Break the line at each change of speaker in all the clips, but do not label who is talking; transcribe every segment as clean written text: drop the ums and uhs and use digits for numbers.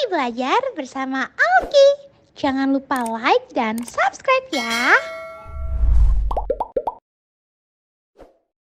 belajar bersama Alki. Jangan lupa like dan subscribe ya.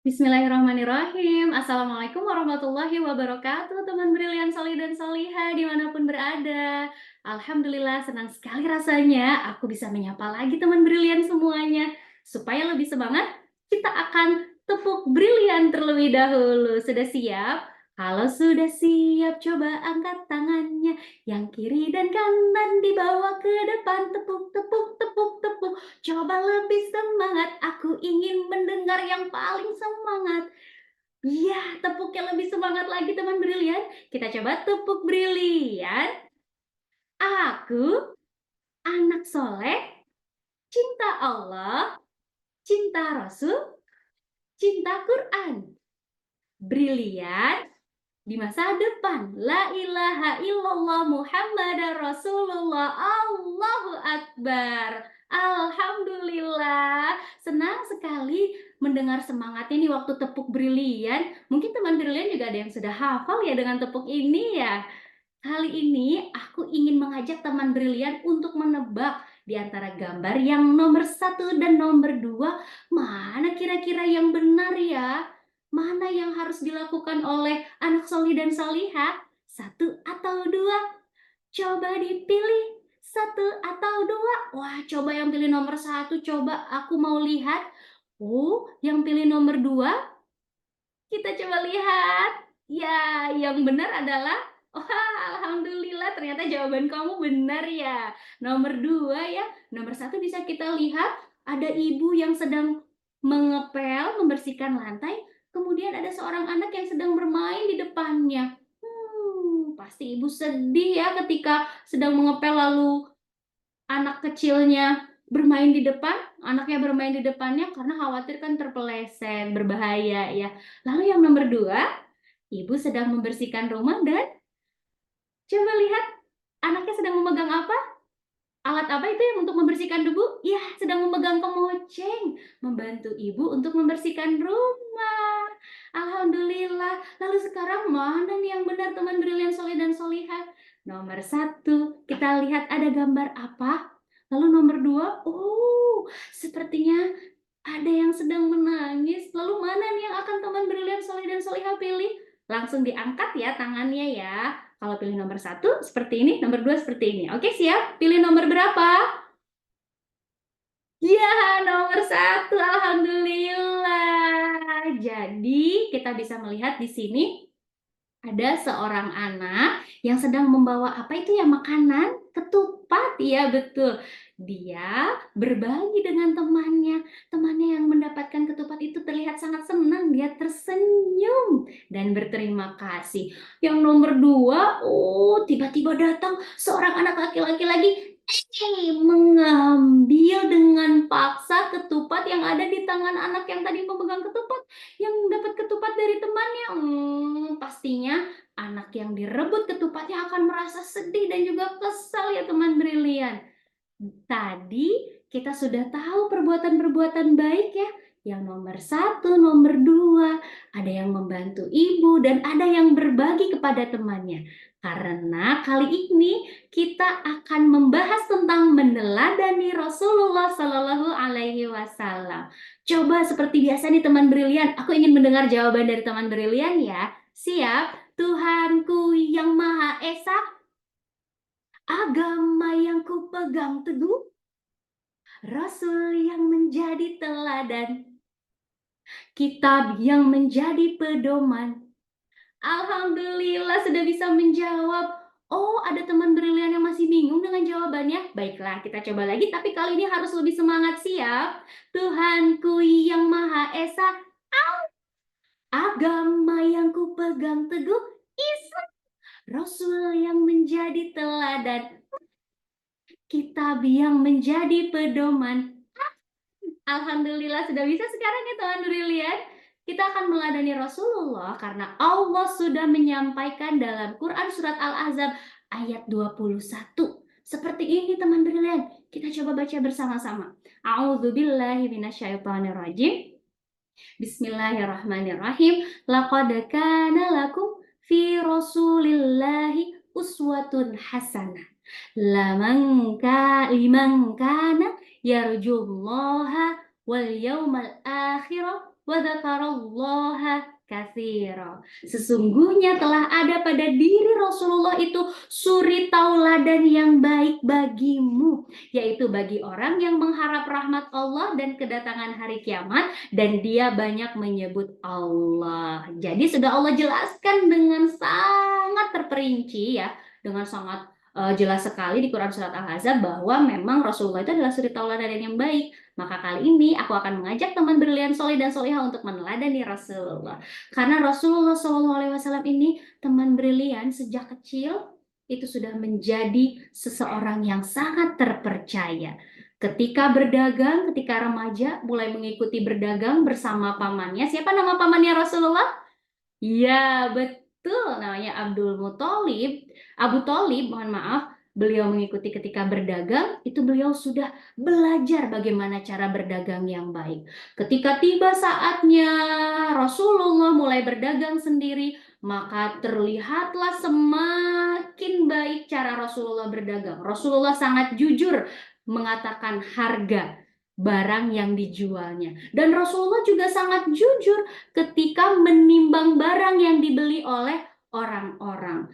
Bismillahirrahmanirrahim. Assalamualaikum warahmatullahi wabarakatuh, teman brilian solih dan solihah dimanapun berada. Alhamdulillah, senang sekali rasanya aku bisa menyapa lagi teman brilian semuanya. Supaya lebih semangat, kita akan tepuk brilian terlebih dahulu. Sudah siap? Kalau sudah siap, coba angkat tangannya. Yang kiri dan kanan dibawa ke depan. Tepuk, tepuk, tepuk, tepuk. Coba lebih semangat, aku ingin mendengar yang paling semangat. Iya, tepuk yang lebih semangat lagi teman brilian. Kita coba tepuk brilian. Aku anak soleh, cinta Allah, cinta Rasul, cinta Quran. Brilian di masa depan. La ilaha illallah Muhammadar Rasulullah. Allahu Akbar. Alhamdulillah. Senang sekali mendengar semangatnya nih waktu tepuk brilian. Mungkin teman brilian juga ada yang sudah hafal ya dengan tepuk ini ya. Kali ini aku ingin mengajak teman brilian untuk menebak di antara gambar yang nomor 1 dan nomor 2, mana kira-kira yang benar ya? Mana yang harus dilakukan oleh anak solih dan solihah? 1 atau 2? Coba dipilih 1 atau 2. Wah, coba yang pilih nomor 1, coba aku mau lihat. Oh, yang pilih nomor 2? Kita coba lihat. Ya, yang benar adalah wah, alhamdulillah ternyata jawaban kamu benar ya. Nomor 2 ya. Nomor 1 bisa kita lihat ada ibu yang sedang mengepel, membersihkan lantai, kemudian ada seorang anak yang sedang bermain di depannya. Pasti ibu sedih ya ketika sedang mengepel lalu anak kecilnya bermain di depan, anaknya bermain di depannya karena khawatir kan terpeleset, berbahaya ya. Lalu yang nomor 2, ibu sedang membersihkan rumah dan coba lihat anaknya sedang memegang apa? Alat apa itu yang untuk membersihkan debu? Ya, sedang memegang kemoceng, membantu ibu untuk membersihkan rumah. Alhamdulillah. Lalu sekarang mana nih yang benar teman brilian soleh dan solihah? Nomor 1, kita lihat ada gambar apa? Lalu nomor 2, oh, sepertinya ada yang sedang menangis. Lalu mana nih yang akan teman brilian soleh dan solihah pilih? Langsung diangkat ya tangannya ya. Kalau pilih nomor 1 seperti ini, nomor 2 seperti ini. Oke, siap? Pilih nomor berapa? Ya, nomor 1. Alhamdulillah. Jadi, kita bisa melihat di sini ada seorang anak yang sedang membawa apa itu ya, makanan? Ketupat, ya betul. Dia berbagi dengan temannya. Temannya yang mendapatkan ketupat itu terlihat sangat senang. Dia tersenyum dan berterima kasih. Yang nomor 2, oh tiba-tiba datang seorang anak laki-laki lagi mengambil dengan paksa ketupat yang ada di tangan anak yang tadi memegang ketupat, yang dapat ketupat dari temannya. Pastinya anak yang direbut ketupatnya akan merasa sedih dan juga kesal ya teman brilian. Tadi kita sudah tahu perbuatan-perbuatan baik ya. Yang nomor 1, nomor 2, ada yang membantu ibu dan ada yang berbagi kepada temannya. Karena kali ini kita akan membahas tentang meneladani Rasulullah Shallallahu Alaihi Wasallam. Coba seperti biasa nih teman brilian, aku ingin mendengar jawaban dari teman brilian ya. Siap? Tuhanku yang Maha Esa, agama yang kupegang teguh, Rasul yang menjadi teladan, kitab yang menjadi pedoman. Alhamdulillah sudah bisa menjawab. Oh, ada teman brilian yang masih bingung dengan jawabannya? Baiklah, kita coba lagi, tapi kali ini harus lebih semangat. Siap? Tuhanku yang Maha Esa, agama yang kupegang teguh, Islam, Rasul yang menjadi teladan, kitab yang menjadi pedoman. Alhamdulillah sudah bisa sekarang ya teman brilian. Kita akan meladani Rasulullah karena Allah sudah menyampaikan dalam Quran surat Al-Ahzab ayat 21. Seperti ini teman brilian. Kita coba baca bersama-sama. A'udzubillahi minasyaitonirrajim. Bismillahirrahmanirrahim. Laqad kana lakum fi Rasulillahi uswatun hasanah liman kana yarjullaha wal yaumal akhirah wa dzakarallaha katsira. Sesungguhnya telah ada pada diri Rasulullah itu suri tauladan yang baik bagimu, yaitu bagi orang yang mengharap rahmat Allah dan kedatangan hari kiamat, dan dia banyak menyebut Allah. Jadi sudah Allah jelaskan dengan sangat terperinci ya, dengan sangat jelas sekali di Quran Surat Al-Ahzab bahwa memang Rasulullah itu adalah suri tauladan yang baik. Maka kali ini aku akan mengajak teman brilian soleh dan solehah untuk meneladani Rasulullah. Karena Rasulullah SAW ini teman brilian sejak kecil itu sudah menjadi seseorang yang sangat terpercaya. Ketika berdagang, ketika remaja mulai mengikuti berdagang bersama pamannya. Siapa nama pamannya Rasulullah? Ya, betul. Namanya Abdul Muthalib. Abu Thalib, mohon maaf. Beliau mengikuti ketika berdagang, itu beliau sudah belajar bagaimana cara berdagang yang baik. Ketika tiba saatnya Rasulullah mulai berdagang sendiri, maka terlihatlah semakin baik cara Rasulullah berdagang. Rasulullah sangat jujur mengatakan harga barang yang dijualnya. Dan Rasulullah juga sangat jujur ketika menimbang barang yang dibeli oleh orang-orang.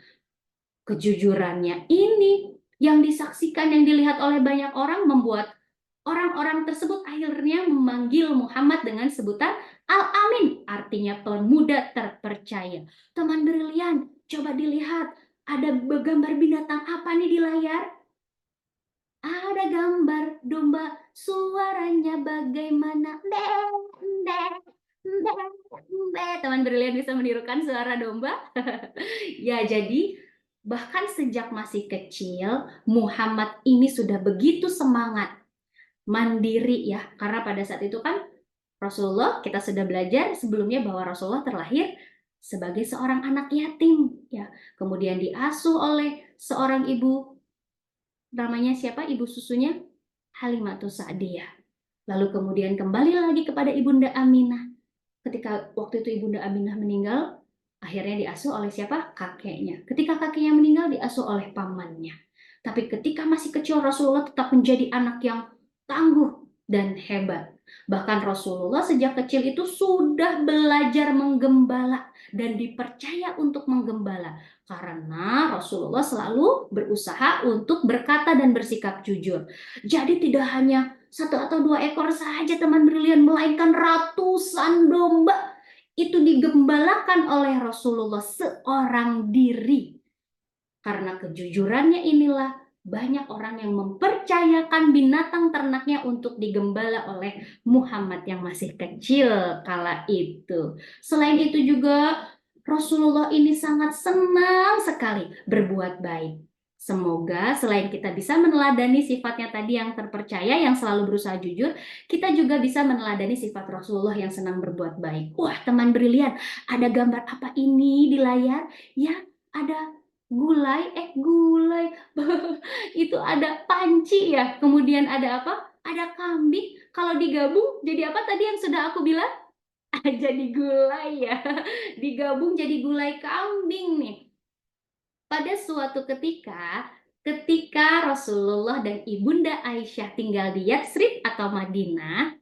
Kejujurannya ini yang disaksikan, yang dilihat oleh banyak orang membuat orang-orang tersebut akhirnya memanggil Muhammad dengan sebutan Al-Amin, artinya pemuda terpercaya. Teman brilian, coba dilihat, ada gambar binatang apa nih di layar? Ada gambar domba, suaranya bagaimana? Teman brilian bisa menirukan suara domba? Ya, jadi bahkan sejak masih kecil, Muhammad ini sudah begitu semangat, mandiri ya. Karena pada saat itu kan Rasulullah, kita sudah belajar sebelumnya bahwa Rasulullah terlahir sebagai seorang anak yatim ya. Kemudian diasuh oleh seorang ibu, namanya siapa ibu susunya? Halimatus Sa'diyah. Lalu kemudian kembali lagi kepada Ibunda Aminah. Ketika waktu itu Ibunda Aminah meninggal, akhirnya diasuh oleh siapa? Kakeknya. Ketika kakeknya meninggal, diasuh oleh pamannya. Tapi ketika masih kecil, Rasulullah tetap menjadi anak yang tangguh dan hebat. Bahkan Rasulullah sejak kecil itu sudah belajar menggembala dan dipercaya untuk menggembala. Karena Rasulullah selalu berusaha untuk berkata dan bersikap jujur. Jadi tidak hanya satu atau dua ekor saja teman brilian, melainkan ratusan domba itu digembalakan oleh Rasulullah seorang diri. Karena kejujurannya inilah banyak orang yang mempercayakan binatang ternaknya untuk digembala oleh Muhammad yang masih kecil kala itu. Selain itu juga Rasulullah ini sangat senang sekali berbuat baik. Semoga selain kita bisa meneladani sifatnya tadi yang terpercaya, yang selalu berusaha jujur, kita juga bisa meneladani sifat Rasulullah yang senang berbuat baik. Wah, teman brilian, ada gambar apa ini di layar? Ya, ada gulai, itu ada panci ya, kemudian ada apa? Ada kambing. Kalau digabung jadi apa tadi yang sudah aku bilang? Jadi gulai ya. Digabung jadi gulai kambing nih. Pada suatu ketika Rasulullah dan Ibunda Aisyah tinggal di Yatsrib atau Madinah,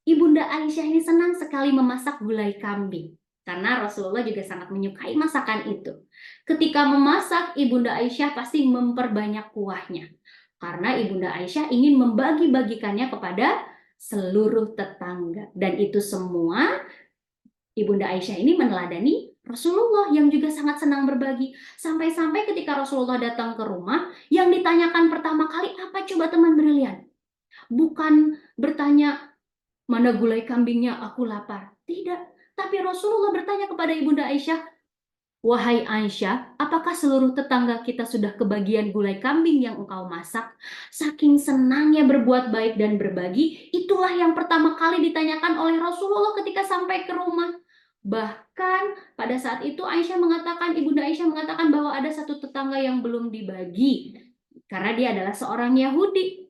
Ibunda Aisyah ini senang sekali memasak gulai kambing. Karena Rasulullah juga sangat menyukai masakan itu. Ketika memasak, Ibunda Aisyah pasti memperbanyak kuahnya. Karena Ibunda Aisyah ingin membagi-bagikannya kepada seluruh tetangga. Dan itu semua Ibunda Aisyah ini meneladani Rasulullah yang juga sangat senang berbagi. Sampai-sampai ketika Rasulullah datang ke rumah, yang ditanyakan pertama kali apa coba teman brilian? Bukan bertanya, mana gulai kambingnya, aku lapar. Tidak, tapi Rasulullah bertanya kepada Ibunda Aisyah, wahai Aisyah, apakah seluruh tetangga kita sudah kebagian gulai kambing yang engkau masak? Saking senangnya berbuat baik dan berbagi, itulah yang pertama kali ditanyakan oleh Rasulullah ketika sampai ke rumah. Bahkan pada saat itu Ibunda Aisyah mengatakan bahwa ada satu tetangga yang belum dibagi, karena dia adalah seorang Yahudi.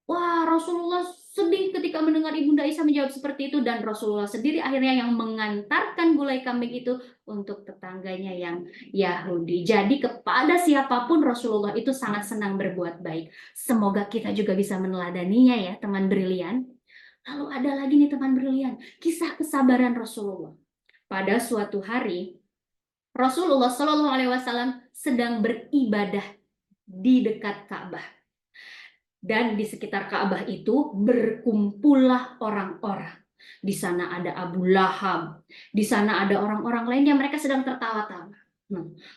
Wah, Rasulullah sedih ketika mendengar Ibunda Aisyah menjawab seperti itu, dan Rasulullah sendiri akhirnya yang mengantarkan gulai kambing itu untuk tetangganya yang Yahudi. Jadi kepada siapapun Rasulullah itu sangat senang berbuat baik. Semoga kita juga bisa meneladaninya ya, teman brilian. Lalu ada lagi nih teman brilian, kisah kesabaran Rasulullah. Pada suatu hari, Rasulullah Shallallahu Alaihi Wasallam sedang beribadah di dekat Ka'bah. Dan di sekitar Ka'bah itu berkumpullah orang-orang. Di sana ada Abu Lahab, di sana ada orang-orang lain yang mereka sedang tertawa-tawa.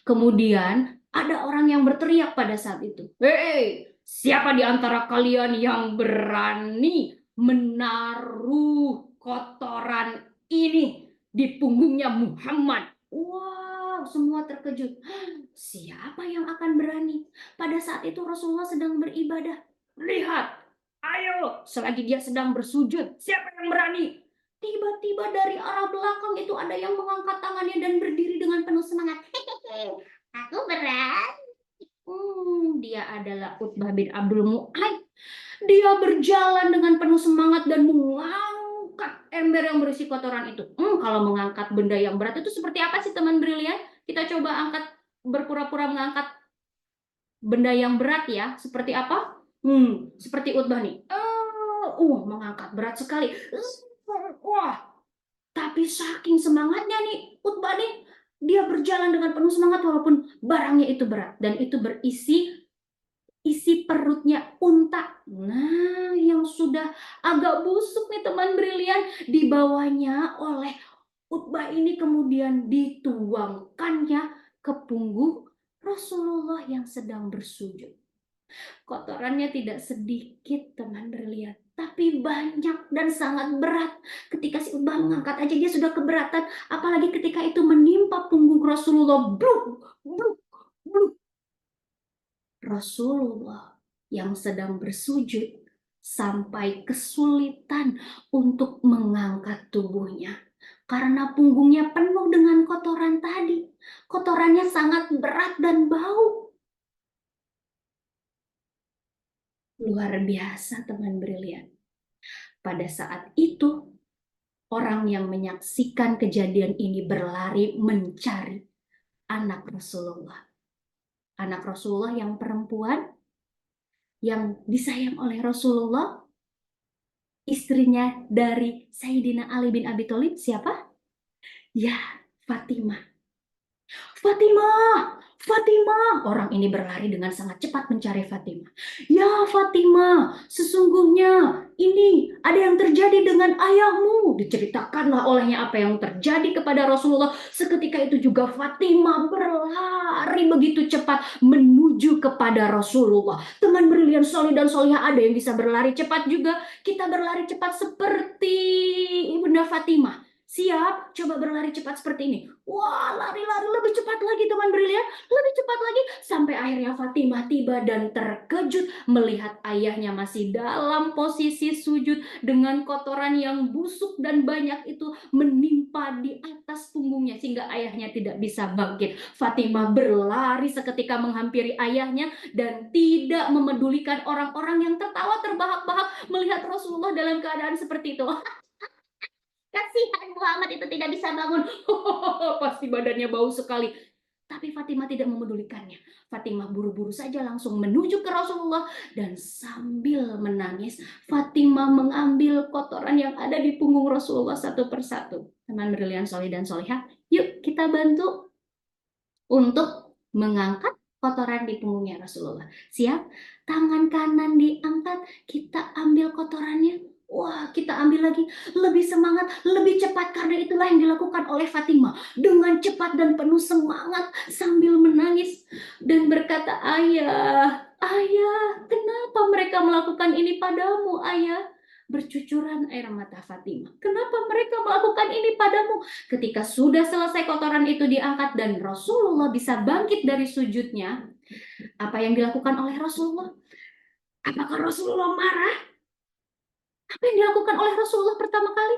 Kemudian ada orang yang berteriak pada saat itu, "Hei, siapa di antara kalian yang berani menaruh kotoran ini di punggungnya Muhammad?" Wow, semua terkejut. Siapa yang akan berani? Pada saat itu Rasulullah sedang beribadah. Lihat, ayo, selagi dia sedang bersujud, siapa yang berani? Tiba-tiba dari arah belakang itu ada yang mengangkat tangannya dan berdiri dengan penuh semangat. Hehehe, aku berani. Dia adalah Utbah bin Abdul Mu'aid. Dia berjalan dengan penuh semangat dan mengangkat ember yang berisi kotoran itu. Kalau mengangkat benda yang berat itu seperti apa sih teman brilian? Kita coba angkat, berpura-pura mengangkat benda yang berat ya. Seperti apa? Seperti Utbah nih. Mengangkat berat sekali. Wah, tapi saking semangatnya nih Utbah nih, dia berjalan dengan penuh semangat walaupun barangnya itu berat dan itu isi perutnya unta. Nah, yang sudah agak busuk nih teman brilian, dibawanya oleh Utbah ini kemudian dituangkannya ke punggung Rasulullah yang sedang bersujud. Kotorannya tidak sedikit teman brilian, tapi banyak dan sangat berat. Ketika si Utbah mengangkat aja dia sudah keberatan, apalagi ketika itu menimpa punggung Rasulullah. Bluk, bluk, bluk. Rasulullah yang sedang bersujud sampai kesulitan untuk mengangkat tubuhnya karena punggungnya penuh dengan kotoran tadi. Kotorannya sangat berat dan bau. Luar biasa teman brilian. Pada saat itu, orang yang menyaksikan kejadian ini berlari mencari anak Rasulullah. Anak Rasulullah yang perempuan, yang disayang oleh Rasulullah, istrinya dari Sayyidina Ali bin Abi Thalib, siapa? Ya, Fatimah. Fatimah, Fatimah. Orang ini berlari dengan sangat cepat mencari Fatimah. Ya Fatimah, sesungguhnya ini ada yang terjadi dengan ayahmu. Diceritakanlah olehnya apa yang terjadi kepada Rasulullah. Seketika itu juga Fatimah berlari begitu cepat menuju kepada Rasulullah. Teman brilian solih dan solihah, ada yang bisa berlari cepat juga. Kita berlari cepat seperti Ibunda Fatimah. Siap, coba berlari cepat seperti ini. Wah, lari-lari lebih cepat lagi teman brilian, lebih cepat lagi. Sampai akhirnya Fatimah tiba dan terkejut melihat ayahnya masih dalam posisi sujud dengan kotoran yang busuk dan banyak itu menimpa di atas punggungnya sehingga ayahnya tidak bisa bangkit. Fatimah berlari seketika menghampiri ayahnya dan tidak memedulikan orang-orang yang tertawa terbahak-bahak melihat Rasulullah dalam keadaan seperti itu. Kasihan Muhammad itu tidak bisa bangun. Pasti badannya bau sekali. Tapi Fatimah tidak memedulikannya. Fatimah buru-buru saja langsung menuju ke Rasulullah dan sambil menangis, Fatimah mengambil kotoran yang ada di punggung Rasulullah satu persatu. Teman brilian solih dan solihah, yuk kita bantu untuk mengangkat kotoran di punggungnya Rasulullah. Siap? Tangan kanan diangkat, kita ambil kotorannya. Wah, kita ambil lagi, lebih semangat, lebih cepat, karena itulah yang dilakukan oleh Fatimah dengan cepat dan penuh semangat sambil menangis dan berkata, "Ayah, ayah, kenapa mereka melakukan ini padamu, ayah?" Bercucuran air mata Fatimah. Kenapa mereka melakukan ini padamu? Ketika sudah selesai kotoran itu diangkat dan Rasulullah bisa bangkit dari sujudnya, apa yang dilakukan oleh Rasulullah? Apakah Rasulullah marah? Apa yang dilakukan oleh Rasulullah pertama kali?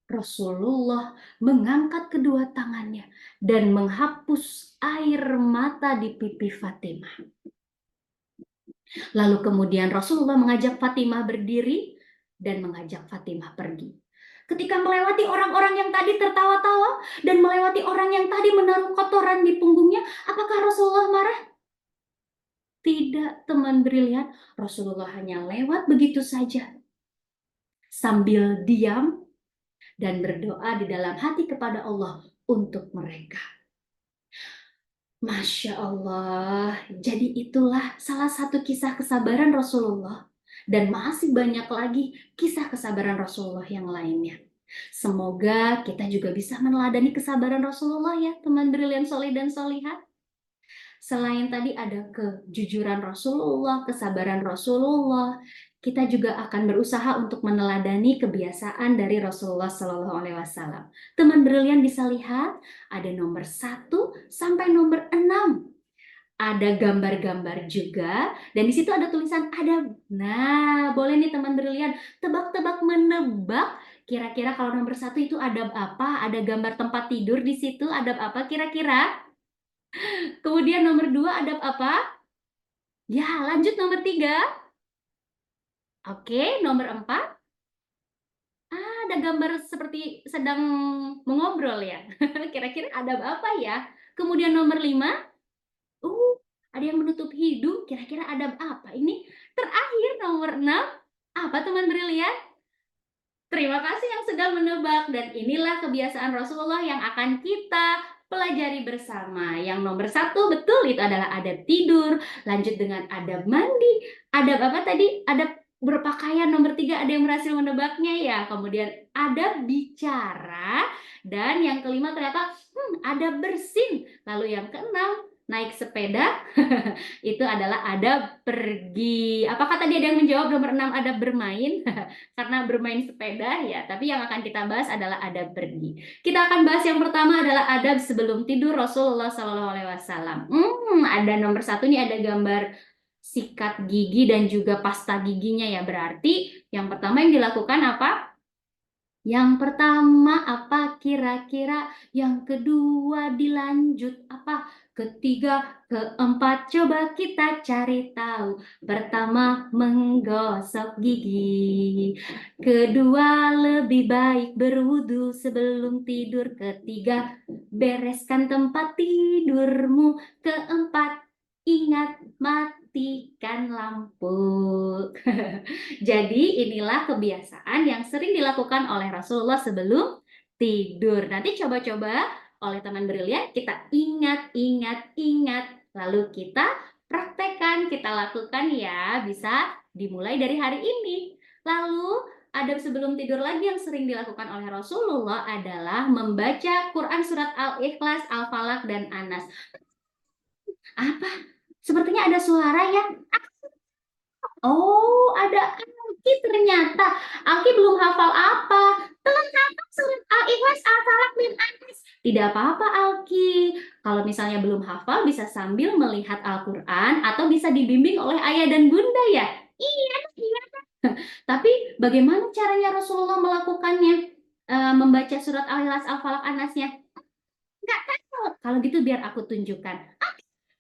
Rasulullah mengangkat kedua tangannya dan menghapus air mata di pipi Fatimah. Lalu kemudian Rasulullah mengajak Fatimah berdiri dan mengajak Fatimah pergi. Ketika melewati orang-orang yang tadi tertawa-tawa dan melewati orang yang tadi menaruh kotoran di punggungnya, apakah Rasulullah marah? Tidak, teman brilian. Rasulullah hanya lewat begitu saja sambil diam dan berdoa di dalam hati kepada Allah untuk mereka. Masya Allah, jadi itulah salah satu kisah kesabaran Rasulullah. Dan masih banyak lagi kisah kesabaran Rasulullah yang lainnya. Semoga kita juga bisa meneladani kesabaran Rasulullah ya, teman brilian soleh dan solihah. Selain tadi ada kejujuran Rasulullah, kesabaran Rasulullah, kita juga akan berusaha untuk meneladani kebiasaan dari Rasulullah Shallallahu Alaihi Wasallam. Teman brilian bisa lihat ada nomor 1 sampai nomor 6. Ada gambar-gambar juga, dan di situ ada tulisan adab. Nah, boleh nih teman brilian tebak-tebak menebak. Kira-kira kalau nomor 1 itu adab apa? Ada gambar tempat tidur di situ, adab apa kira-kira? Kemudian nomor 2 adab apa? Ya, lanjut nomor 3. Oke, nomor 4. Ada gambar seperti sedang mengobrol ya. Kira-kira adab apa ya? Kemudian nomor 5. Ada yang menutup hidung. Kira-kira adab apa ini? Terakhir nomor 6. Apa teman brilian? Terima kasih yang sudah menebak, dan inilah kebiasaan Rasulullah yang akan kita pelajari bersama. Yang nomor 1 betul itu adalah adab tidur, lanjut dengan adab mandi, adab apa tadi? Adab berpakaian. Nomor 3 ada yang berhasil menebaknya ya. Kemudian adab bicara, dan yang kelima ternyata adab bersin. Lalu yang keenam naik sepeda. Itu adalah adab pergi. Apakah tadi ada yang menjawab nomor 6 adab bermain? Karena bermain sepeda ya, tapi yang akan kita bahas adalah adab pergi. Kita akan bahas yang pertama adalah adab sebelum tidur Rasulullah SAW. Ada nomor 1 nih, ada gambar sikat gigi dan juga pasta giginya ya. Berarti yang pertama yang dilakukan apa? Yang pertama apa kira-kira? Yang kedua dilanjut apa? Ketiga, keempat, coba kita cari tahu. Pertama, menggosok gigi. Kedua, lebih baik berwudu sebelum tidur. Ketiga, bereskan tempat tidurmu. Keempat, ingat matikan lampu. Jadi inilah kebiasaan yang sering dilakukan oleh Rasulullah sebelum tidur. Nanti coba-coba oleh teman brilian kita ingat, lalu kita praktekkan, kita lakukan ya. Bisa dimulai dari hari ini. Lalu adab sebelum tidur lagi yang sering dilakukan oleh Rasulullah adalah membaca Quran surat Al-Ikhlas, Al-Falaq, dan Anas. Apa? Sepertinya ada suara ya. Oh, ada Alki ternyata. Alki belum hafal apa? Telah hafal surat Al-Ikhlas, Al-Falaq, dan Anas. Tidak apa-apa Alki. Kalau misalnya belum hafal bisa sambil melihat Al-Quran atau bisa dibimbing oleh ayah dan bunda ya. Iya, iya. Tapi bagaimana caranya Rasulullah melakukannya? Membaca surat Al-Ikhlas, Al-Falaq, Anasnya? Enggak tahu. Kalau gitu biar aku tunjukkan.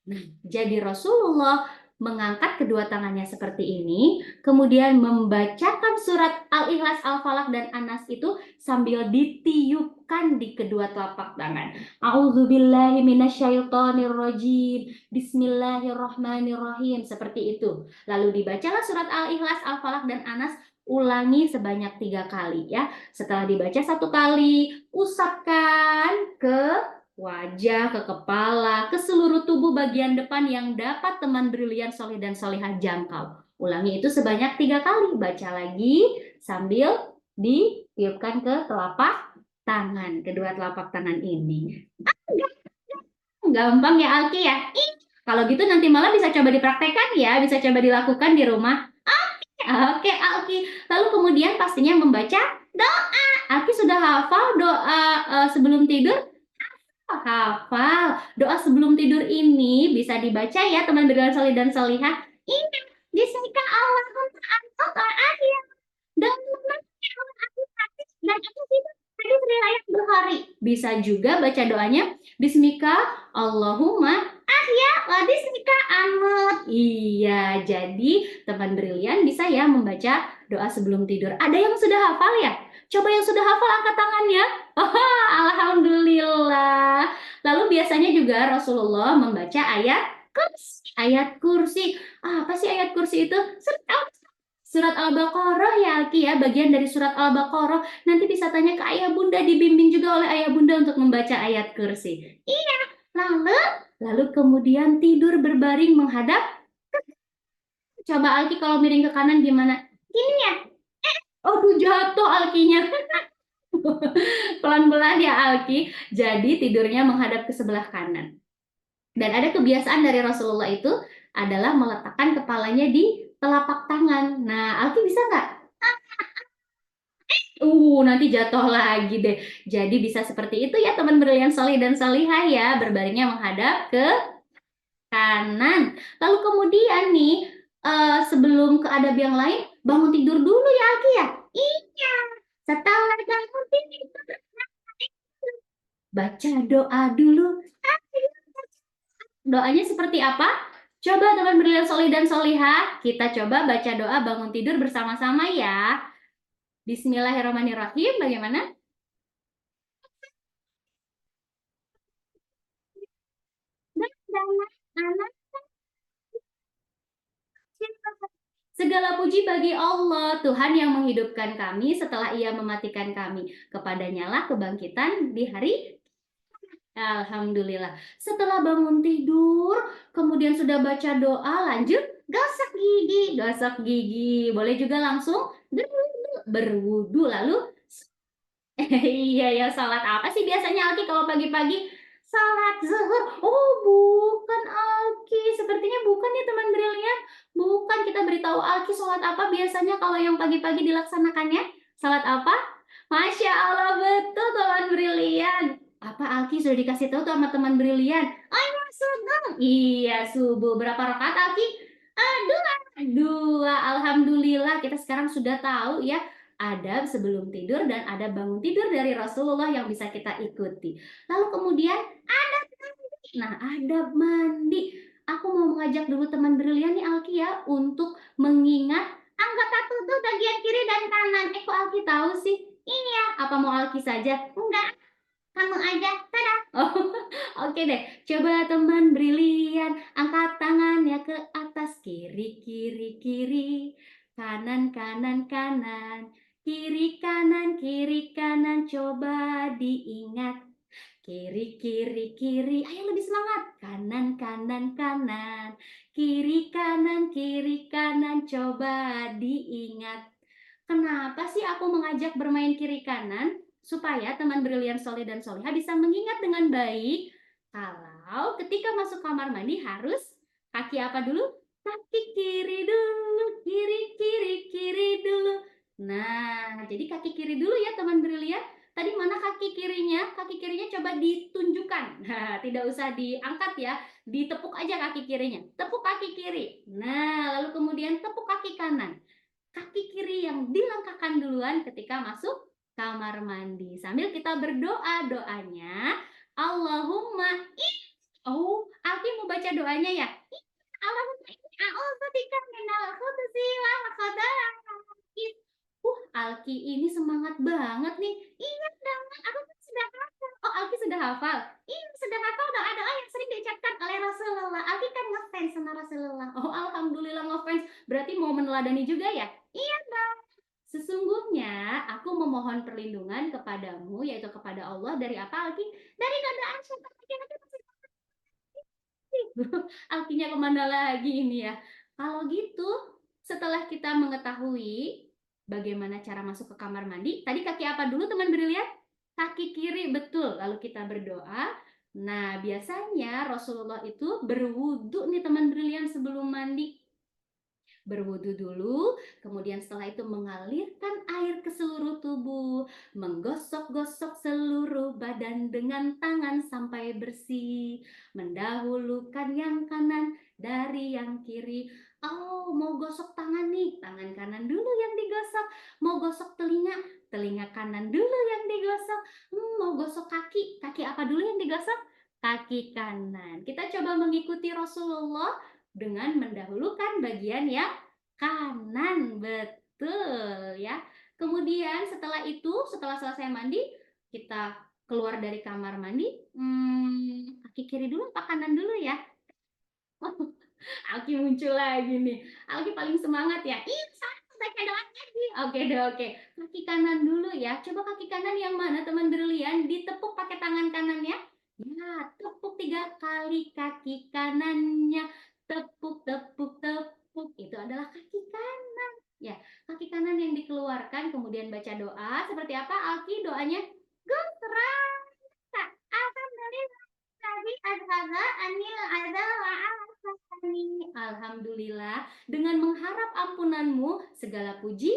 Nah, jadi Rasulullah mengangkat kedua tangannya seperti ini, kemudian membacakan surat Al-Ikhlas, Al-Falaq, dan Anas itu sambil ditiupkan di kedua telapak tangan. A'udzubillahi minasyaitonirrajim. Bismillahirrahmanirrahim. Seperti itu. Lalu dibacalah surat Al-Ikhlas, Al-Falaq, dan Anas, ulangi sebanyak 3 kali ya. Setelah dibaca 1 kali, usapkan ke wajah, ke kepala, ke seluruh tubuh bagian depan yang dapat teman brilian soleh dan solehah jangkau. Ulangi itu sebanyak 3 kali. Baca lagi sambil ditiupkan ke telapak tangan, kedua telapak tangan ini. Gampang ya Alki ya? Kalau gitu nanti malam bisa coba dipraktekkan ya, bisa coba dilakukan di rumah. Oke Alki. Lalu kemudian pastinya membaca doa. Alki sudah hafal doa sebelum tidur? Hafal. Doa sebelum tidur ini bisa dibaca ya teman brilian soleh dan solihah. Ingat, jika Allahumma anta akhir dan aku tidur hadis riwayat Bukhari. Bisa juga baca doanya Bismika Allahumma ahya wa bismika amut. Iya, jadi teman brilian bisa ya membaca doa sebelum tidur. Ada yang sudah hafal ya? Coba yang sudah hafal angkat tangannya. Oh, alhamdulillah. Lalu biasanya juga Rasulullah membaca ayat kursi. Ayat kursi. Apa sih ayat kursi itu? Surat Al-Baqarah ya Alki ya, bagian dari surat Al-Baqarah. Nanti bisa tanya ke ayah bunda, dibimbing juga oleh ayah bunda untuk membaca ayat kursi. Iya, lalu kemudian tidur berbaring menghadap. Coba Alki kalau miring ke kanan gimana? Gini ya? Aduh jatuh Alkinya. Pelan-pelan ya Alki. Jadi tidurnya menghadap ke sebelah kanan. Dan ada kebiasaan dari Rasulullah itu adalah meletakkan kepalanya di telapak tangan. Nah, Alki bisa nggak? Nanti jatuh lagi deh. Jadi bisa seperti itu ya teman brilian solih dan solihah ya. Berbaringnya menghadap ke kanan. Lalu kemudian nih, sebelum ke adab yang lain, bangun tidur dulu ya Alki ya? Iya. Setelah bangun tidur, baca doa dulu. Doanya seperti apa? Coba teman brilian solih dan solihah, kita coba baca doa bangun tidur bersama-sama ya. Bismillahirrahmanirrahim, bagaimana? Segala puji bagi Allah, Tuhan yang menghidupkan kami setelah Ia mematikan kami. Kepadanya lah kebangkitan di hari. Alhamdulillah. Setelah bangun tidur, kemudian sudah baca doa, lanjut gosok gigi. Gosok gigi. Boleh juga langsung berwudu, lalu iya ya, salat apa sih biasanya Alki kalau pagi-pagi? Salat zuhur. Oh, bukan Alki. Sepertinya bukan ya teman brilian. Bukan, kita beritahu Alki salat apa biasanya kalau yang pagi-pagi dilaksanakannya? Salat apa? Masya Allah, betul teman brilian. Apa Alki sudah dikasih tahu tuh sama teman brilian? Oh iya, subuh. Iya, subuh. Berapa rakaat Alki? Dua. Dua. Alhamdulillah kita sekarang sudah tahu ya adab sebelum tidur dan adab bangun tidur dari Rasulullah yang bisa kita ikuti. Lalu kemudian adab mandi. Nah, adab mandi. Aku mau mengajak dulu teman brilian nih Alki ya untuk mengingat anggota tubuh bagian kiri dan kanan. Kok Alki tahu sih? Ini ya, apa mau Alki saja? Enggak, kamu aja. Tada. Oh, oke deh. Coba teman brilian angkat tangannya ke atas, kiri kiri kiri, kanan kanan kanan. Kiri kanan, coba diingat. Kiri, kiri, kiri. Ayo lebih semangat. Kanan, kanan, kanan. Kiri, kanan, coba diingat. Kenapa sih aku mengajak bermain kiri kanan? Supaya teman brilian solih dan solihah bisa mengingat dengan baik. Kalau ketika masuk kamar mandi harus kaki apa dulu? Kaki kiri dulu, kiri, kiri, kiri dulu. Nah, jadi kaki kiri dulu ya teman brilian. Tadi mana kaki kirinya? Kaki kirinya coba ditunjukkan. Nah, tidak usah diangkat ya. Ditepuk aja kaki kirinya. Tepuk kaki kiri. Nah, lalu kemudian tepuk kaki kanan. Kaki kiri yang dilangkahkan duluan ketika masuk kamar mandi. Sambil kita berdoa, doanya Allahumma Oh, Alki mau baca doanya ya? Allahumma a'udzubika minal khubuthi wal khaba'ith. Alki ini semangat banget nih. Iya dong, aku kan sudah hafal. Oh, Alki sudah hafal. Iya, sudah hafal doa-doa yang sering diucapkan oleh Rasulullah. Alki kan ngefans sama Rasulullah. Oh, alhamdulillah ngefans. Berarti mau meneladani juga ya? Iya dong. Sesungguhnya aku memohon perlindungan kepadamu, yaitu kepada Allah dari apa Alki? Dari godaan syaitan. Alkinya kemana lagi ini ya? Kalau gitu, setelah kita mengetahui bagaimana cara masuk ke kamar mandi, tadi kaki apa dulu teman brilian? Kaki kiri, betul. Lalu kita berdoa. Nah, biasanya Rasulullah itu berwudu nih teman brilian sebelum mandi. Berwudu dulu, kemudian setelah itu mengalirkan air ke seluruh tubuh, menggosok-gosok seluruh badan dengan tangan sampai bersih, mendahulukan yang kanan dari yang kiri. Oh, mau gosok tangan nih, tangan kanan dulu yang digosok. Mau gosok telinga, telinga kanan dulu yang digosok. Mau gosok kaki, kaki apa dulu yang digosok? Kaki kanan. Kita coba mengikuti Rasulullah dengan mendahulukan bagian yang kanan, betul ya. Kemudian setelah itu, setelah selesai mandi, kita keluar dari kamar mandi, kaki kiri dulu apa kanan dulu ya? Alki muncul lagi nih. Alki paling semangat ya. Ih, satu baca doa lagi. Oke deh, oke. Kaki kanan dulu ya. Coba kaki kanan yang mana teman brilian? Ditepuk pakai tangan kanannya. Ya, tepuk 3 kali kaki kanannya. Tepuk, tepuk, tepuk. Itu adalah kaki kanan. Ya, kaki kanan yang dikeluarkan, kemudian baca doa. Seperti apa Alki doanya? Gusra. Alhamdulillah. Tadi adzaza anil adza wa Alhamdulillah, dengan mengharap ampunanmu, segala puji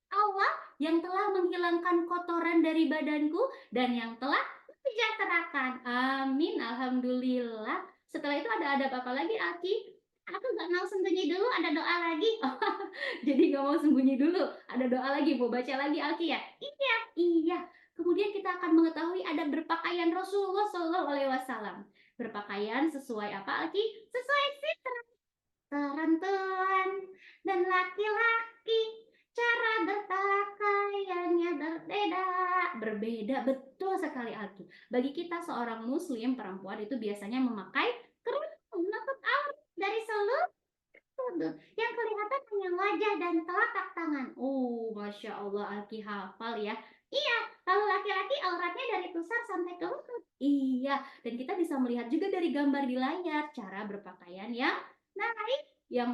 Allah yang telah menghilangkan kotoran dari badanku dan yang telah mensejahterakan. Amin, alhamdulillah. Setelah itu ada adab apa lagi, Aki? Aku nggak mau sembunyi dulu, ada doa lagi. Jadi nggak mau sembunyi dulu, ada doa lagi, mau baca lagi, Aki ya? Iya, iya. Kemudian kita akan mengetahui adab berpakaian Rasulullah SAW. Berpakaian sesuai apa, Aki? Sesuai fitrah. Perempuan dan laki-laki cara berpakaiannya berbeda. Berbeda, betul sekali Alki. Bagi kita seorang muslim, perempuan itu biasanya memakai kerudung menutup aurat dari seluruh tubuh. Yang kelihatan hanya wajah dan telapak tangan. Oh, Masya Allah, Alki hafal ya. Iya, kalau laki-laki auratnya dari pusar sampai ke lutut. Iya, dan kita bisa melihat juga dari gambar di layar cara berpakaian yang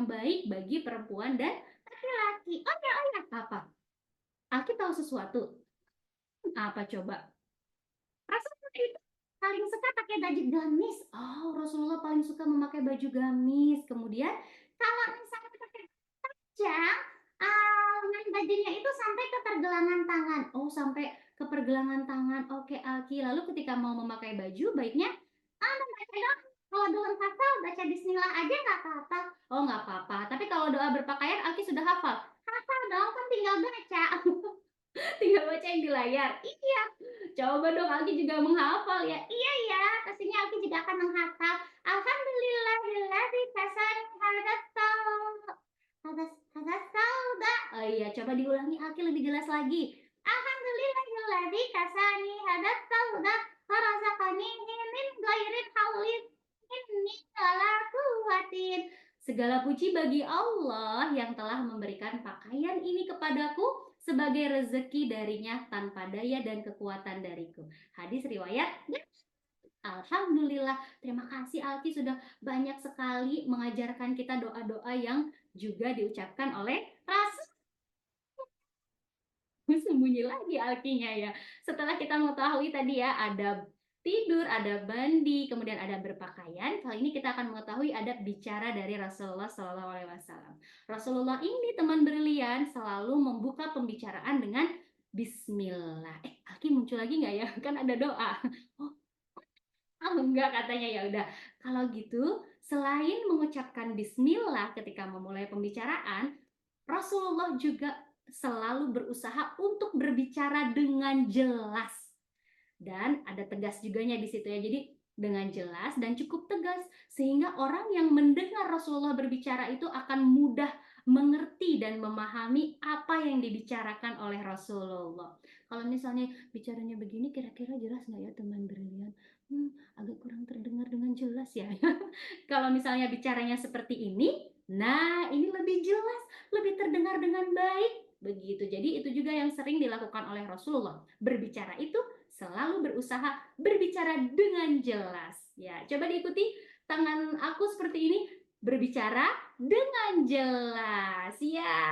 baik, bagi perempuan dan laki-laki. Oh ya, oh ya. Apa? Alki tahu sesuatu? Apa coba? Rasulullah itu paling suka pakai baju gamis. Oh, Rasulullah paling suka memakai baju gamis. Kemudian kalau misalnya pakai panjang, lengan bajunya itu sampai ke pergelangan tangan. Oh, sampai ke pergelangan tangan. Oke, Alki. Lalu ketika mau memakai baju, baiknya membaca doa. Kalau belum hafal, baca Bismillah aja nggak apa-apa. Oh, nggak apa-apa. Tapi kalau doa berpakaian, Alki sudah hafal. Hafal dong, kan tinggal baca. Tinggal baca yang di layar. Iya. Coba dong Alki juga menghafal ya. Iya ya, pastinya Alki juga akan menghafal. Alhamdulillahilladzi kasani hadas sauda. Oh iya, coba diulangi Alki lebih jelas lagi. Alhamdulillahilladzi kasani hadas sauda wa razaqani min ghairin haulin minni wala quwwatin. Segala puji bagi Allah yang telah memberikan pakaian ini kepadaku sebagai rezeki darinya tanpa daya dan kekuatan dariku. Hadis riwayat. Alhamdulillah, terima kasih Alki sudah banyak sekali mengajarkan kita doa-doa yang juga diucapkan oleh Rasul. Sembunyi lagi Alkinya ya. Setelah kita mengetahui tadi ya, ada tidur, ada mandi, kemudian ada berpakaian. Kali ini kita akan mengetahui adab bicara dari Rasulullah SAW. Rasulullah ini teman brilian selalu membuka pembicaraan dengan Bismillah. Alki muncul lagi nggak ya? Kan ada doa. Oh enggak katanya, ya udah. Kalau gitu, selain mengucapkan Bismillah ketika memulai pembicaraan, Rasulullah juga selalu berusaha untuk berbicara dengan jelas. Dan ada tegas juganya di situ ya. Jadi dengan jelas dan cukup tegas sehingga orang yang mendengar Rasulullah berbicara itu akan mudah mengerti dan memahami apa yang dibicarakan oleh Rasulullah. Kalau misalnya bicaranya begini, kira-kira jelas nggak ya teman brilian? Agak kurang terdengar dengan jelas ya. Kalau misalnya bicaranya seperti ini, nah ini lebih jelas, lebih terdengar dengan baik. Begitu. Jadi itu juga yang sering dilakukan oleh Rasulullah. Berbicara itu selalu berusaha berbicara dengan jelas. Ya, coba diikuti tangan aku seperti ini. Berbicara dengan jelas. Ya.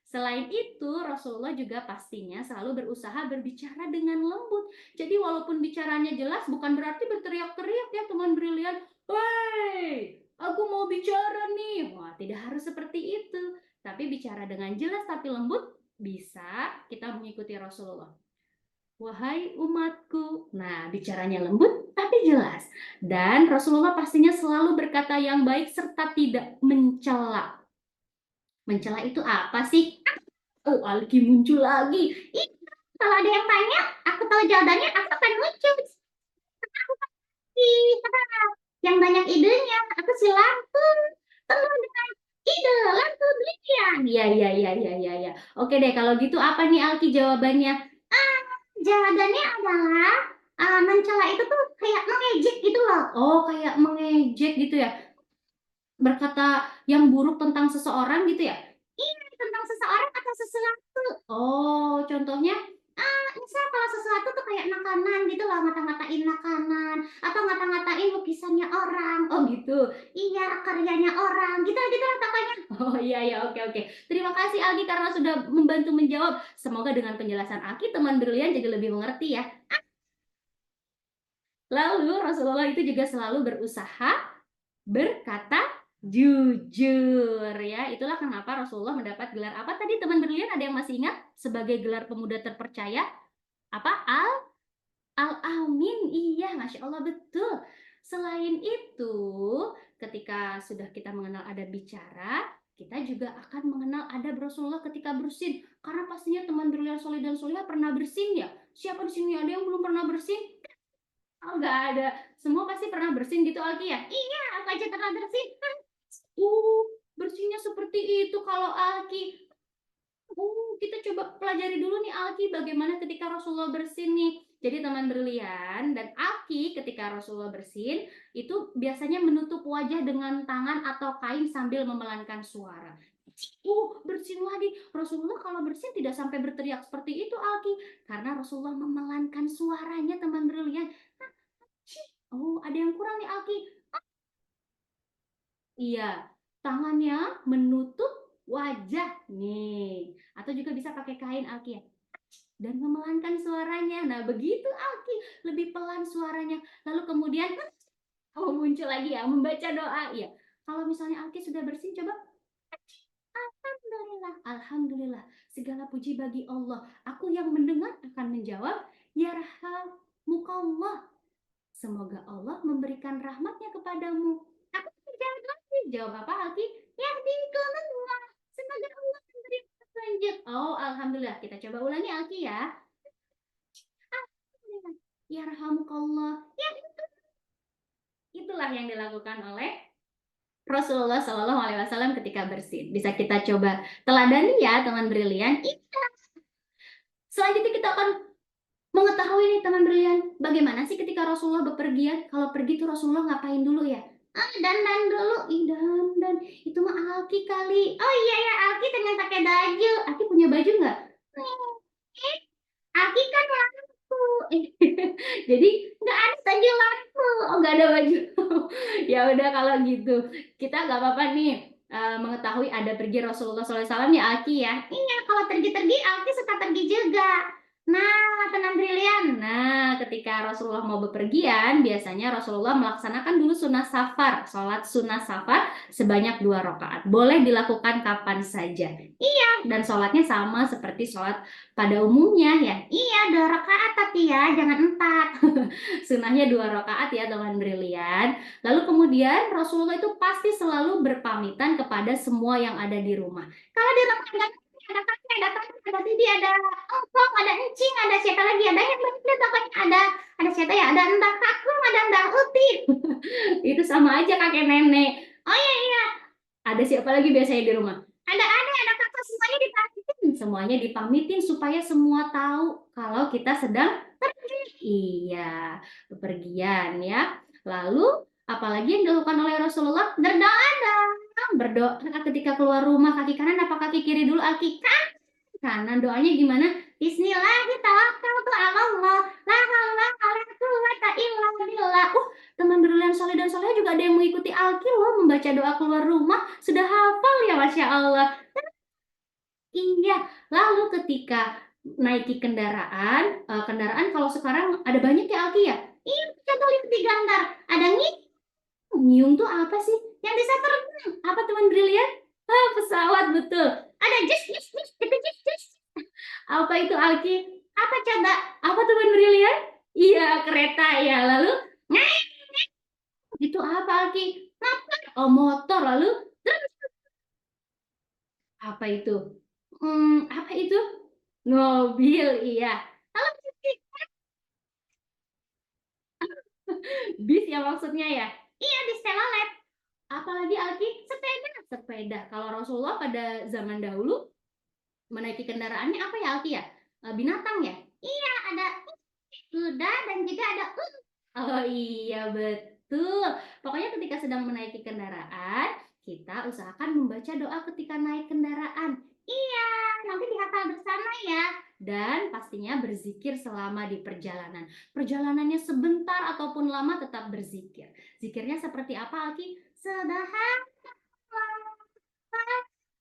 Selain itu, Rasulullah juga pastinya selalu berusaha berbicara dengan lembut. Jadi walaupun bicaranya jelas, bukan berarti berteriak-teriak ya teman brilian. Hei, aku mau bicara nih. Wah, Tidak harus seperti itu, tapi bicara dengan jelas tapi lembut, bisa kita mengikuti Rasulullah. Wahai umatku. Nah, bicaranya lembut tapi jelas. Dan Rasulullah pastinya selalu berkata yang baik serta tidak mencela. Mencela itu apa sih? Oh, Alki muncul lagi. Ih, kalau ada yang tanya, aku tahu jawabannya, aku akan muncul. Ih, yang banyak idenya, aku si lampu. Penuh dengan ide, lampu brilian. Iya. Oke deh, kalau gitu apa nih Alki jawabannya? Jawabannya adalah mencela itu tuh kayak mengejek gitu loh. Oh, kayak mengejek gitu ya. Berkata yang buruk tentang seseorang gitu ya? Iya, tentang seseorang atau sesuatu. Oh, contohnya misal kalau sesuatu tuh kayak makanan gitu loh, ngata-ngatain makanan atau ngata-ngatain lukisannya orang. Oh gitu. Iya, karyanya orang. Gitu lah pokoknya. Oh iya, oke. Terima kasih Aldi karena sudah membantu menjawab. Semoga dengan penjelasan Alki teman brilian jadi lebih mengerti ya. Lalu Rasulullah itu juga selalu berusaha berkata jujur ya. Itulah kenapa Rasulullah mendapat gelar apa tadi teman brilian, ada yang masih ingat sebagai gelar pemuda terpercaya? Apa? Al-Amin. Iya, Masya Allah, betul. Selain itu, ketika sudah kita mengenal adab bicara, kita juga akan mengenal adab Rasulullah ketika bersin. Karena pastinya teman brilian soleh dan solehah pernah bersin ya. Siapa di sini ada yang belum pernah bersin? Oh, nggak ada. Semua pasti pernah bersin gitu, Alki ya? Iya, aku aja pernah bersin. Bersihnya seperti itu kalau Alki. Kita coba pelajari dulu nih Alki bagaimana ketika Rasulullah bersin nih. Jadi teman brilian dan Alki ketika Rasulullah bersin itu biasanya menutup wajah dengan tangan atau kain sambil memelankan suara. Bersin lagi. Rasulullah kalau bersin tidak sampai berteriak seperti itu Alki, karena Rasulullah memelankan suaranya teman brilian. Oh, ada yang kurang nih Alki. Iya, tangannya menutup wajah nih, atau juga bisa pakai kain Alki ya, dan memelankan suaranya. Nah, begitu Alki, lebih pelan suaranya. Lalu kemudian muncul lagi ya, membaca doa. Ya, kalau misalnya Alki sudah bersih, coba Alhamdulillah, segala puji bagi Allah. Aku yang mendengar akan menjawab, Yarhamukallah. Semoga Allah memberikan rahmatnya kepadamu. Aku jawab lagi. Jawab apa Alki? Yahdikumullah. Semoga Allah memberi petunjuk. Oh, Alhamdulillah. Kita coba ulangi Alki ya. Alhamdulillah. Yarhamukallah. Itulah yang dilakukan oleh Rasulullah Shallallahu Alaihi Wasallam ketika bersin. Bisa kita coba teladani ya teman brilian. Selanjutnya kita akan mengetahui nih teman brilian, bagaimana sih ketika Rasulullah bepergian? Kalau pergi tuh Rasulullah ngapain dulu ya? Dandan dulu. Dandan. Itu mah Alki kali. Oh iya ya, Alki dengan pakai baju. Alki punya baju nggak? Alki kan lampu. Jadi nggak ada baju lampu. Oh, nggak ada baju. Ya udah kalau gitu, kita nggak apa-apa nih mengetahui ada pergi Rasulullah SAW ya Alki ya. Iya, kalau pergi-pergi Alki suka pergi juga. Nah, teman brilian. Nah, ketika Rasulullah mau bepergian, biasanya Rasulullah melaksanakan dulu sunnah safar, sholat sunnah safar sebanyak 2 rakaat. Boleh dilakukan kapan saja. Iya, dan sholatnya sama seperti sholat pada umumnya ya. Iya, 2 rakaat tapi ya, jangan 4. Sunnahnya 2 rakaat ya teman brilian. Lalu kemudian Rasulullah itu pasti selalu berpamitan kepada semua yang ada di rumah. Kalau di rumah ada kakek, ada kakak, ada bibi, ada engkong, ada encing, ada siapa lagi, ada yang banyak pokoknya ada siapa ya, ada entah kakung, ada entah uti. Itu sama aja kakek nenek. Oh iya, ada siapa lagi biasanya di rumah? Ada adik, ada kakak, semuanya dipamitin. Semuanya dipamitin supaya semua tahu kalau kita sedang pergi. Iya, bepergian ya. Lalu apalagi yang dilakukan oleh Rasulullah? Berdoa ketika keluar rumah, kaki kanan apa kaki kiri dulu? Kaki kanan. Doanya gimana? Bismillahirrahmanirrahim. Allah, la haula wala quwwata illa billah. Teman brilian soleh dan soleh juga ada yang mengikuti Alki loh, membaca doa keluar rumah. Sudah hafal ya, Masya Allah. Iya, lalu ketika naiki kendaraan, kalau sekarang ada banyak ya Alki ya? Iya, contoh lihat di gambar. Ada nyium tuh apa sih? Yang bisa terbang. Apa teman brilian? Ah, pesawat betul. Ada jus jus jus jus jus jus. Apa itu Alki? Apa coba? Apa teman brilian? Iya, kereta ya. Lalu, nah, itu apa Alki? Motor. Oh, motor. Lalu, apa itu? Apa itu? Mobil, iya. Lalu, bis ya maksudnya ya? Iya, bis telolet. Apalagi Alki? Sepeda. Sepeda. Kalau Rasulullah pada zaman dahulu menaiki kendaraannya apa ya Alki ya? Binatang ya? Iya, ada kuda dan juga ada oh iya betul. Pokoknya ketika sedang menaiki kendaraan, kita usahakan membaca doa ketika naik kendaraan. Iya, nanti dihafal bersama ya. Dan pastinya berzikir selama di perjalanan. Perjalanannya sebentar ataupun lama tetap berzikir. Zikirnya seperti apa Alki?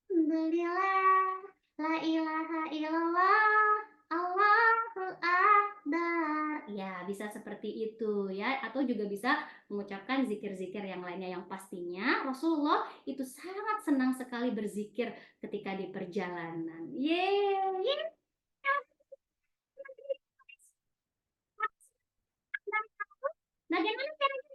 Alhamdulillah, la ilaha illallah, Allahu Akbar. Ya, bisa seperti itu ya, atau juga bisa mengucapkan zikir-zikir yang lainnya yang pastinya Rasulullah itu sangat senang sekali berzikir ketika di perjalanan. Yeay. Bagaimana caranya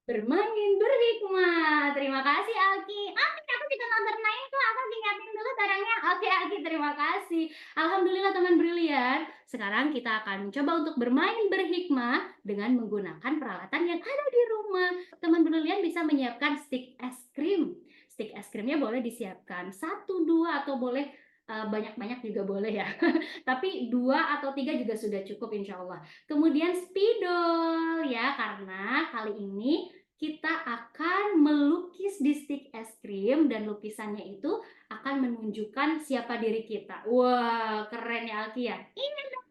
bermain berhikmah? Terima kasih Alki. Oke, aku juga mau bermain tuh. Aku diingatin dulu barangnya. Oke Alki, terima kasih. Alhamdulillah teman brilian. Sekarang kita akan coba untuk bermain berhikmah dengan menggunakan peralatan yang ada di rumah. Teman brilian bisa menyiapkan stik es krim. Stik es krimnya boleh disiapkan 1, 2 atau boleh banyak-banyak juga boleh ya. Tapi 2 atau 3 juga sudah cukup insya Allah. Kemudian spidol ya, karena kali ini kita akan melukis di stik es krim dan lukisannya itu akan menunjukkan siapa diri kita. Wah, keren ya Alki ya. Iya dong.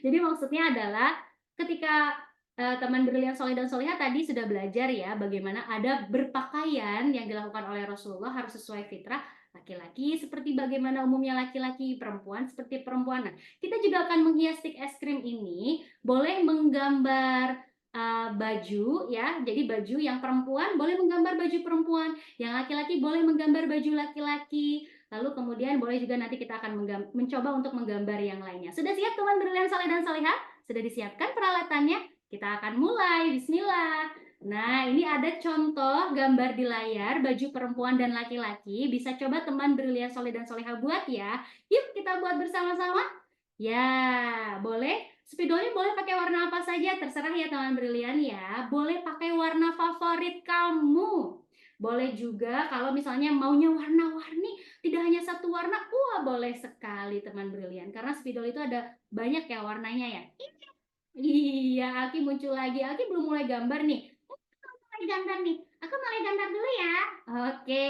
Jadi maksudnya adalah ketika teman brilian soleh dan soleha tadi sudah belajar ya bagaimana ada berpakaian yang dilakukan oleh Rasulullah harus sesuai fitrah. Laki-laki seperti bagaimana umumnya laki-laki, perempuan seperti perempuan. Nah, kita juga akan menghias stik es krim ini boleh menggambar baju ya, jadi baju yang perempuan boleh menggambar baju perempuan, yang laki-laki boleh menggambar baju laki-laki, lalu kemudian boleh juga nanti kita akan mencoba untuk menggambar yang lainnya. Sudah siap teman brilian soleh dan soleha? Sudah disiapkan peralatannya? Kita akan mulai, bismillah. Nah, ini ada contoh gambar di layar baju perempuan dan laki-laki. Bisa coba teman brilian soleh dan soleha buat ya. Yuk kita buat bersama-sama. Ya, boleh. Spidolnya boleh pakai warna apa saja, terserah ya teman brilian ya. Boleh pakai warna favorit kamu. Boleh juga kalau misalnya maunya warna-warni, tidak hanya satu warna, wah boleh sekali teman brilian. Karena spidol itu ada banyak ya warnanya ya. Iya, Aki muncul lagi. Aki belum mulai gambar nih. Mulai gambar nih. Aku mulai gambar dulu ya. Oke,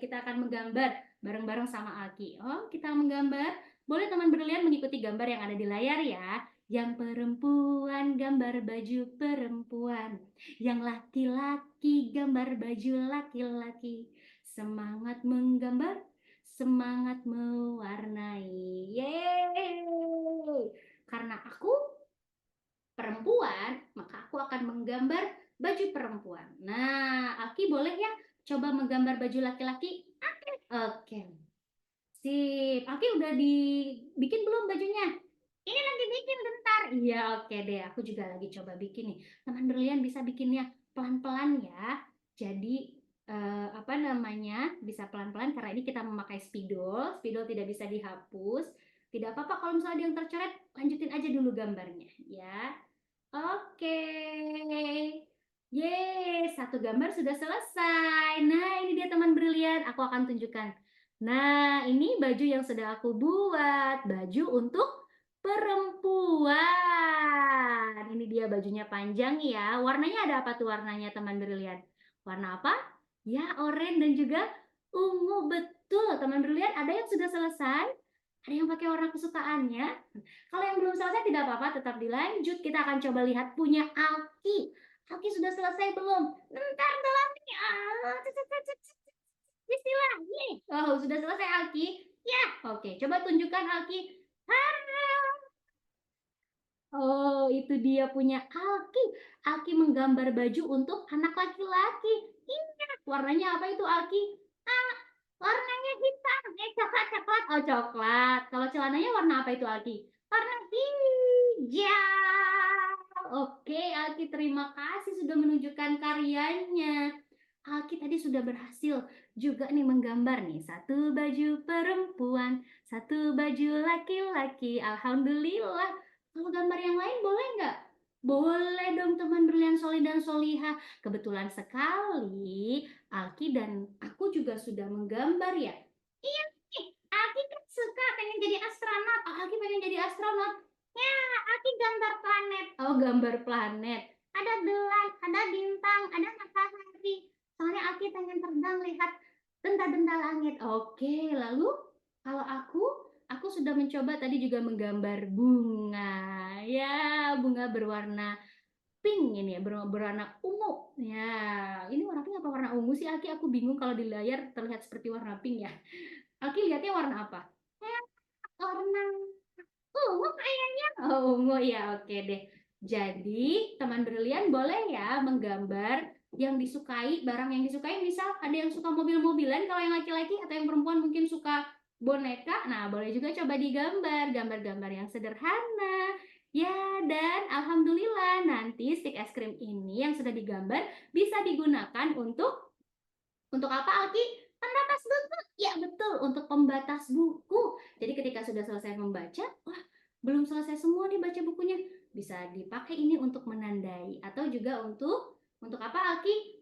kita akan menggambar bareng-bareng sama Aki. Oh, kita menggambar. Boleh teman brilian mengikuti gambar yang ada di layar ya. Yang perempuan gambar baju perempuan. Yang laki-laki gambar baju laki-laki. Semangat menggambar, semangat mewarnai. Yeay! Karena aku perempuan, maka aku akan menggambar baju perempuan. Nah, Aki boleh ya coba menggambar baju laki-laki? Oke. Sip. Aki udah dibikin belum bajunya? Ini lagi bikin bentar. Iya, oke deh. Aku juga lagi coba bikin nih. Teman brilian bisa bikinnya pelan-pelan ya. Jadi apa namanya? Bisa pelan-pelan karena ini kita memakai spidol. Spidol tidak bisa dihapus. Tidak apa-apa kalau misalnya ada yang tercoret, lanjutin aja dulu gambarnya ya. Oke. Yeay, satu gambar sudah selesai. Nah, ini dia teman brilian. Aku akan tunjukkan. Nah, ini baju yang sudah aku buat. Baju untuk perempuan. Ini dia bajunya panjang ya. Warnanya ada apa tuh warnanya teman brilian? Warna apa? Ya, oranye dan juga ungu. Betul, teman brilian. Ada yang sudah selesai? Ada yang pakai warna kesukaannya? Kalau yang belum selesai tidak apa-apa, tetap dilanjut. Kita akan coba lihat punya Alki. Alki sudah selesai belum? Bentar belum nih. Bismillah. Nih. Oh, sudah selesai Alki? Ya. Oke, coba tunjukkan Alki. Oh, itu dia punya Alki. Alki menggambar baju untuk anak laki-laki. Ingat, warnanya apa itu Alki? Ah, warnanya hitam. Coklat. Oh, coklat. Kalau celananya warna apa itu Alki? Warna hijau. Oke, Alki terima kasih sudah menunjukkan karyanya. Alki tadi sudah berhasil juga nih menggambar nih. Satu baju perempuan, satu baju laki-laki. Alhamdulillah. Kalau gambar yang lain boleh nggak? Boleh dong teman brilian Solih dan Solihah. Kebetulan sekali Alki dan aku juga sudah menggambar ya. Iya nih, Alki kan suka pengen jadi astronot. Oh, Alki pengen jadi astronot. Ya, Alki gambar planet. Oh, gambar planet. Ada bulan, ada bintang, ada matahari. Soalnya Alki pengen terbang lihat benda-benda langit. Oke, lalu kalau aku sudah mencoba tadi juga menggambar bunga. Ya, bunga berwarna pink ini ya, berwarna ungu. Ya, ini warna pink apa warna ungu sih, Aki? Aku bingung kalau di layar terlihat seperti warna pink ya. Aki lihatnya warna apa? Warna ungu kayaknya. Oh, ungu ya, oke deh. Jadi, teman brilian boleh ya menggambar yang disukai, barang yang disukai. Misal ada yang suka mobil-mobilan, kalau yang laki-laki atau yang perempuan mungkin suka boneka. Nah, boleh juga coba digambar, gambar-gambar yang sederhana. Ya, dan alhamdulillah nanti stik es krim ini yang sudah digambar bisa digunakan untuk apa, Alki? Pembatas buku. Ya, betul, untuk pembatas buku. Jadi ketika sudah selesai membaca, wah, belum selesai semua nih baca bukunya. Bisa dipakai ini untuk menandai atau juga untuk apa, Alki?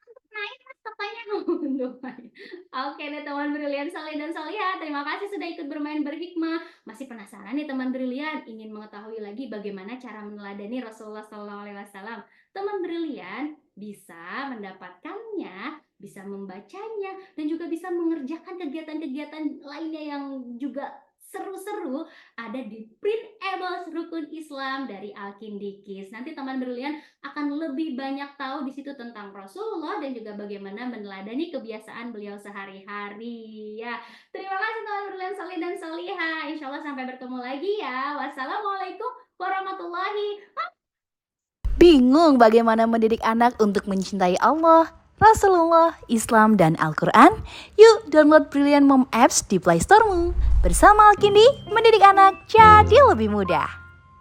Untuk main mas pokoknya. Untuk main. Oke deh teman brilian Solih dan Solihah, terima kasih sudah ikut bermain berhikmah. Masih penasaran nih teman brilian, ingin mengetahui lagi bagaimana cara meneladani Rasulullah SAW? Teman brilian bisa mendapatkannya, bisa membacanya, dan juga bisa mengerjakan kegiatan-kegiatan lainnya yang juga seru-seru ada di Printables Rukun Islam dari Alkindikis. Nanti teman brilian akan lebih banyak tahu di situ tentang Rasulullah dan juga bagaimana meneladani kebiasaan beliau sehari-hari. Ya, terima kasih teman brilian Solih dan Solihah. Insya Allah sampai bertemu lagi ya. Wassalamualaikum warahmatullahi wabarakatuh.
Bingung bagaimana mendidik anak untuk mencintai Allah, Rasulullah, Islam, dan Al-Quran? Yuk download Brilliant Mom Apps di Play Store-mu. Bersama Alkindi, mendidik anak jadi lebih mudah.